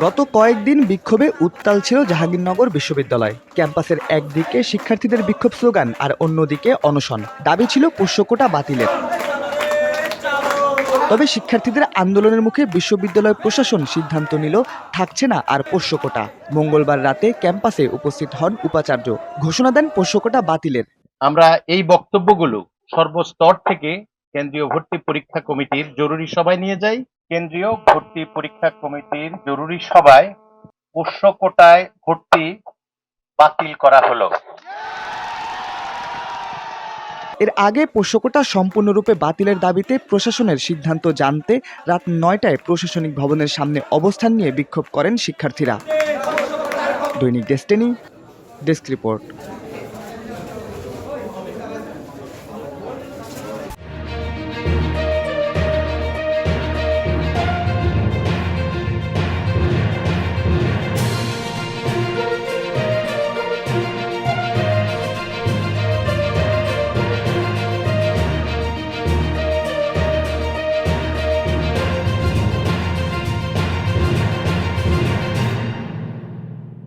গত কয়েকদিন বিক্ষোভে উত্তাল ছিল জাহাঙ্গীরনগর বিশ্ববিদ্যালয়। ক্যাম্পাসের একদিকে শিক্ষার্থীদের বিক্ষোভ স্লোগান আর অন্যদিকে অনশন। দাবি ছিল পোষ্যকোটা বাতিলের। তবে শিক্ষার্থীদের আন্দোলনের মুখে বিশ্ববিদ্যালয় প্রশাসন সিদ্ধান্ত নিল থাকছে না আর পোষ্যকোটা। মঙ্গলবার রাতে ক্যাম্পাসে উপস্থিত হন উপাচার্য, ঘোষণা দেন পোষ্যকোটা বাতিলের। আমরা এই বক্তব্যগুলো সর্বস্তর থেকে কেন্দ্রীয় ভর্তি পরীক্ষা কমিটির জরুরি সভায় নিয়ে যাই। কেন্দ্রীয় ভর্তি পরীক্ষা কমিটির জরুরি সভায় পোষ্যকোটায় ভর্তি বাতিল করা হলো। এর আগে পোষ্যকোটা সম্পূর্ণরূপে বাতিলের দাবিতে প্রশাসনের সিদ্ধান্ত জানতে রাত ৯টায় প্রশাসনিক ভবনের সামনে অবস্থান নিয়ে বিক্ষোভ করেন শিক্ষার্থীরা। দৈনিক ডেস্টিনি, ডেস্ক রিপোর্ট।